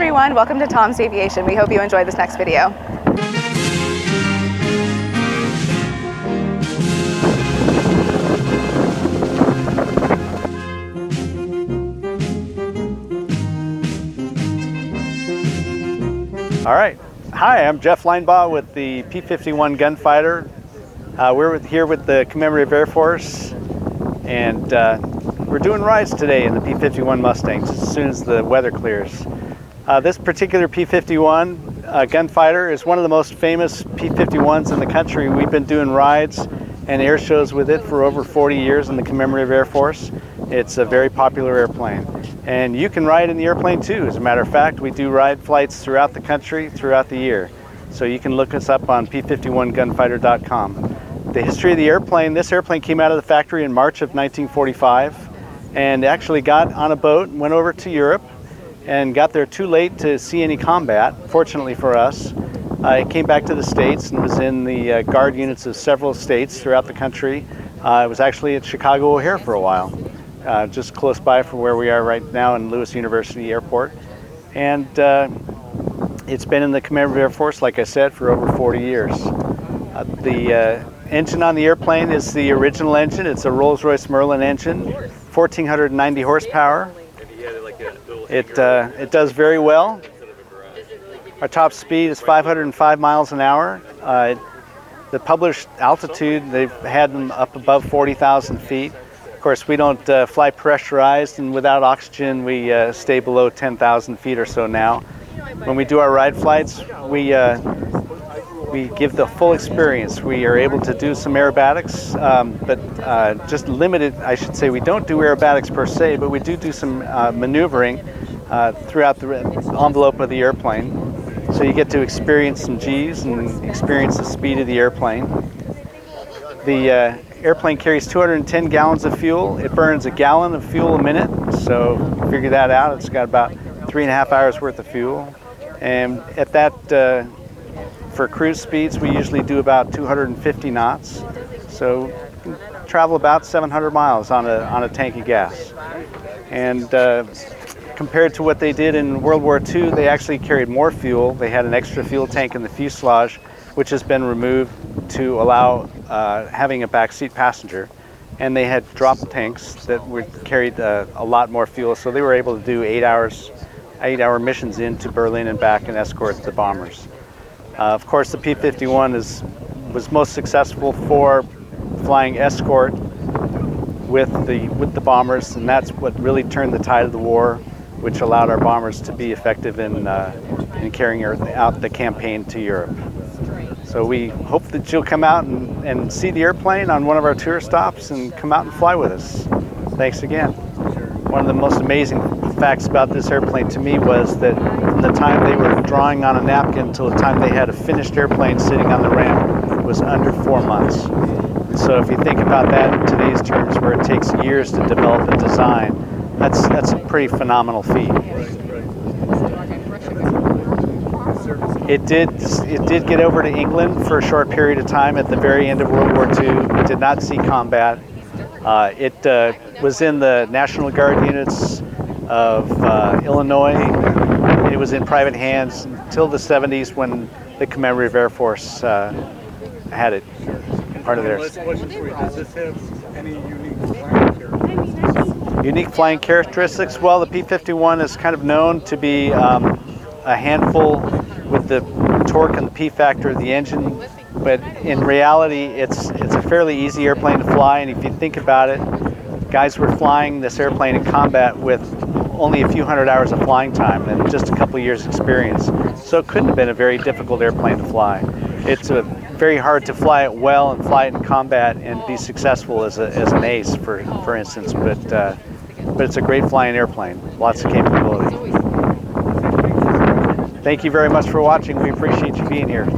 everyone, welcome to Tom's Aviation. We hope you enjoy this next video. All right. Hi, I'm Jeff Linebaugh with the P51 Gunfighter. We're here with the Commemorative Air Force, and we're doing rides today in the P51 Mustangs as soon as the weather clears. This particular P51 Gunfighter is one of the most famous P51s in the country. We've been doing rides and air shows with it for over 40 years in the Commemorative Air Force. It's a very popular airplane. And you can ride in the airplane too. As a matter of fact, we do ride flights throughout the country, throughout the year. So you can look us up on p51gunfighter.com. The history of the airplane, this airplane came out of the factory in March of 1945 and actually got on a boat and went over to Europe and got there too late to see any combat, fortunately for us. It came back to the States and was in the guard units of several states throughout the country. It was actually at Chicago O'Hare for a while. Just close by from where we are right now in Lewis University Airport. And it's been in the Commemorative Air Force, like I said, for over 40 years. The engine on the airplane is the original engine. It's a Rolls-Royce Merlin engine, 1,490 horsepower. It does very well. Our top speed is 505 miles an hour. The published altitude, they've had them up above 40,000 feet. Of course, we don't fly pressurized, and without oxygen, we stay below 10,000 feet or so now. When we do our ride flights, we give the full experience. We are able to do some aerobatics, but just limited, I should say. We don't do aerobatics per se, but we do some maneuvering throughout the envelope of the airplane. So you get to experience some G's and experience the speed of the airplane. The airplane carries 210 gallons of fuel. It burns a gallon of fuel a minute, so figure that out. It's got about 3.5 hours worth of fuel. And at that, for cruise speeds, we usually do about 250 knots. So travel about 700 miles on a tank of gas. And compared to what they did in World War II, they actually carried more fuel. They had an extra fuel tank in the fuselage, which has been removed to allow having a backseat passenger. And they had drop tanks that carried a lot more fuel, so they were able to do 8-hour missions into Berlin and back and escort the bombers. Of course, the P51 was most successful for flying escort with the bombers, and that's what really turned the tide of the war, which allowed our bombers to be effective in carrying out the campaign to Europe. So we hope that you'll come out and see the airplane on one of our tour stops and come out and fly with us. Thanks again. One of the most amazing facts about this airplane to me was that from the time they were drawing on a napkin until the time they had a finished airplane sitting on the ramp was under 4 months. So if you think about that in today's terms, where it takes years to develop a design, that's a pretty phenomenal feat. It did get over to England for a short period of time at the very end of World War II. It did not see combat. It was in the National Guard units of Illinois. It was in private hands until the 70s when the Commemorative Air Force had it part of theirs. Does this have any unique flying characteristics? Unique flying characteristics? Well, the P51 is kind of known to be a handful with the torque and the P factor of the engine, but in reality it's a fairly easy airplane to fly. And if you think about it, guys were flying this airplane in combat with only a few hundred hours of flying time and just a couple of years experience, so it couldn't have been a very difficult airplane to fly. It's very hard to fly it well and fly it in combat and be successful as an ace, for instance, but it's a great flying airplane, lots of capability. Thank you very much for watching. We appreciate you being here.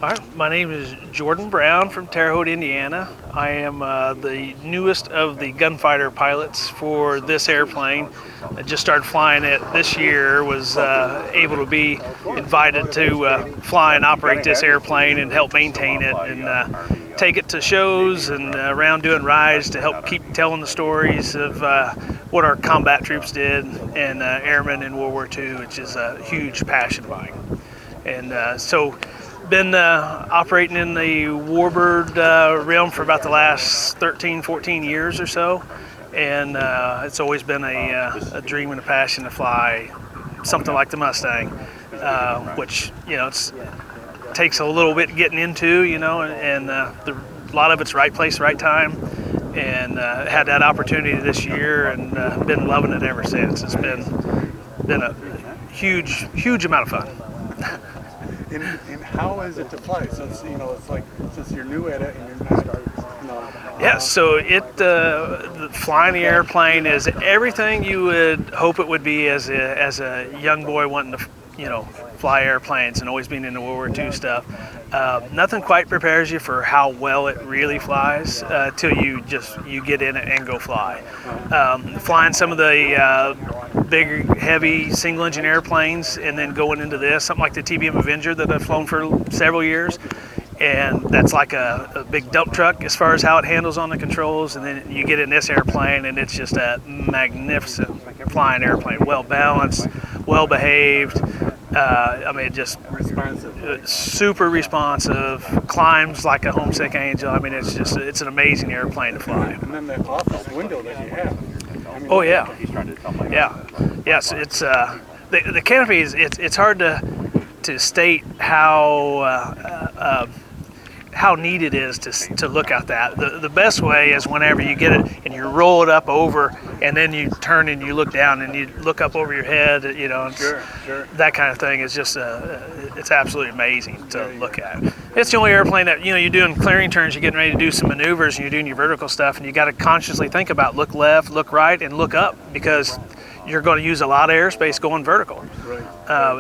All right, my name is Jordan Brown from Terre Haute, Indiana. I am the newest of the gunfighter pilots for this airplane. I just started flying it this year, was able to be invited to fly and operate this airplane and help maintain it. And take it to shows and around doing rides to help keep telling the stories of what our combat troops did and airmen in World War II, which is a huge passion of mine. And so been operating in the warbird realm for about the last 13, 14 years or so. And it's always been a dream and a passion to fly something like the Mustang, which, it takes a little bit getting into, and a lot of it's right place, right time. And had that opportunity this year and been loving it ever since. It's been a huge amount of fun. And how is it to fly? Since it's like, since you're new at it and you're not, Yeah, so flying the airplane is everything you would hope it would be as a young boy wanting to, fly airplanes and always being into World War II stuff. Nothing quite prepares you for how well it really flies till you get in it and go fly. Flying some of the big, heavy single-engine airplanes and then going into this, something like the TBM Avenger that I've flown for several years. And that's like a big dump truck as far as how it handles on the controls. And then you get in this airplane and it's just a magnificent flying airplane, well-balanced, well-behaved. Just super responsive, climbs like a homesick angel. It's an amazing airplane to fly. And then the office window that you have. Oh yeah, yeah, yes. It's the canopy is it's hard to state how neat it is to look at that. The best way is whenever you get it and you roll it up over and then you turn and you look down and you look up over your head, Sure. That kind of thing is just it's absolutely amazing to look at. It's the only airplane that, you're doing clearing turns, you're getting ready to do some maneuvers and you're doing your vertical stuff and you got to consciously think about look left, look right, and look up because you're going to use a lot of airspace going vertical. Right.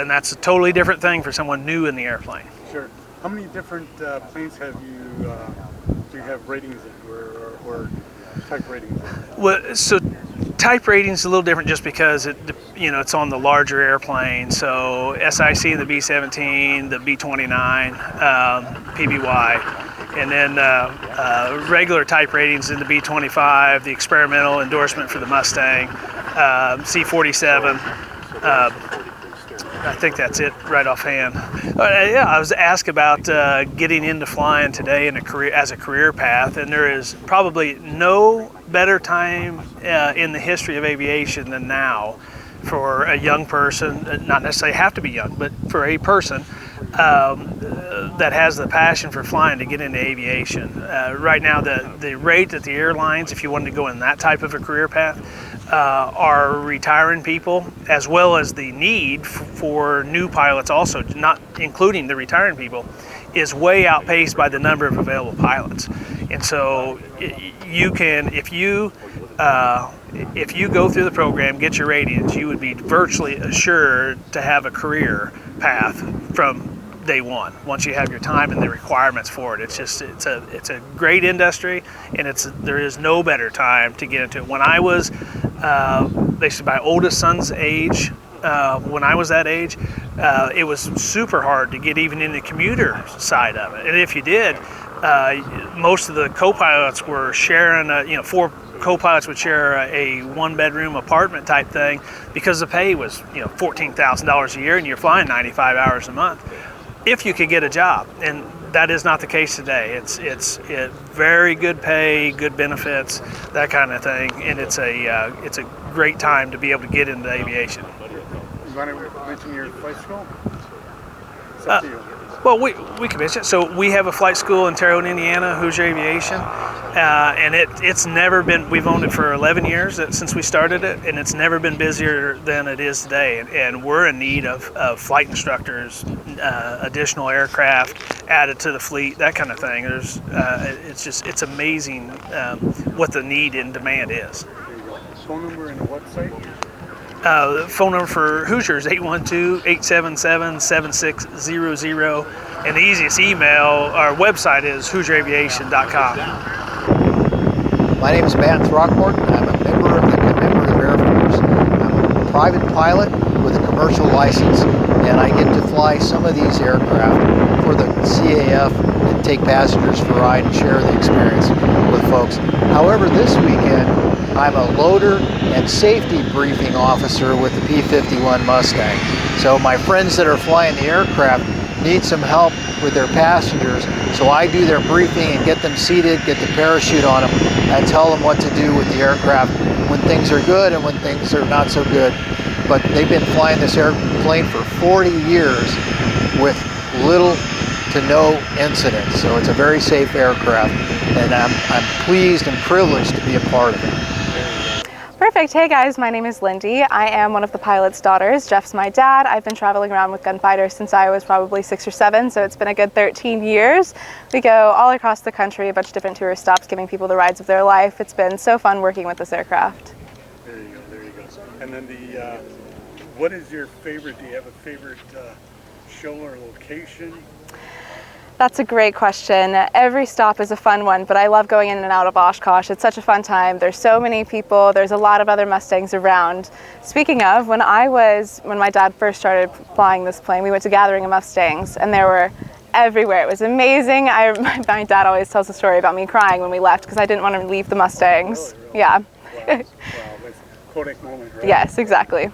And that's a totally different thing for someone new in the airplane. Sure. How many different planes do you have ratings in, or type ratings in? Well, so type rating is a little different just because it's on the larger airplane. So SIC, the B-17, the B-29, PBY, and then regular type ratings in the B-25, the experimental endorsement for the Mustang, C-47. I think that's it right offhand. I was asked about getting into flying today as a career path, and there is probably no better time in the history of aviation than now for a young person, not necessarily have to be young, but for a person that has the passion for flying to get into aviation. Right now, the rate that the airlines, if you wanted to go in that type of a career path, are retiring people, as well as the need for new pilots also, not including the retiring people, is way outpaced by the number of available pilots. And so you can, if you go through the program, get your ratings, you would be virtually assured to have a career path from day one once you have your time and the requirements for it. It's a great industry, and there is no better time to get into it. When I was basically my oldest son's age, when I was that age, it was super hard to get even in the commuter side of it. And if you did, most of the co-pilots were sharing, 4 co-pilots would share a 1-bedroom apartment type thing because the pay was, $14,000 a year and you're flying 95 hours a month. If you could get a job, and that is not the case today. It's very good pay, good benefits, that kind of thing, and it's a great time to be able to get into aviation. You want to mention your flight school? It's up to you. Well, we can mention it. So we have a flight school in Terre Haute, Indiana, Hoosier Aviation, and it's never been. We've owned it for 11 years since we started it, and it's never been busier than it is today. And we're in need of flight instructors, additional aircraft added to the fleet, that kind of thing. It's amazing what the need and demand is. There you go. Phone number and website? The phone number for Hoosier is 812-877-7600, and the easiest email, our website is HoosierAviation.com. My name is Matt Throckmorton. I'm a member of the Commemorative Air Force. I'm a private pilot with a commercial license, and I get to fly some of these aircraft for the CAF and take passengers for a ride and share the experience with folks. However, this weekend, I'm a loader and safety briefing officer with the P51 Mustang. So my friends that are flying the aircraft need some help with their passengers, so I do their briefing and get them seated, get the parachute on them, and tell them what to do with the aircraft when things are good and when things are not so good. But they've been flying this airplane for 40 years with little to no incidents, so it's a very safe aircraft, and I'm pleased and privileged to be a part of it. Perfect. Hey guys, my name is Lindy. I am one of the pilot's daughters. Jeff's my dad. I've been traveling around with gunfighters since I was probably 6 or 7, so it's been a good 13 years. We go all across the country, a bunch of different tourist stops, giving people the rides of their life. It's been so fun working with this aircraft. There you go, there you go. And then what is your favorite, do you have a favorite show or location? That's a great question. Every stop is a fun one, but I love going in and out of Oshkosh. It's such a fun time. There's so many people. There's a lot of other Mustangs around. Speaking of, when my dad first started flying this plane, we went to Gathering of Mustangs, and there were everywhere. It was amazing. My dad always tells a story about me crying when we left because I didn't want to leave the Mustangs. Really? Yeah. Wow, that's a Kodak moment, right? Yes, exactly.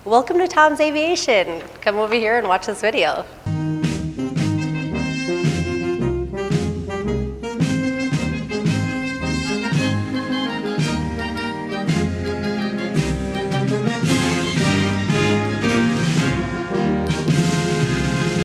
Welcome to Tom's Aviation. Come over here and watch this video.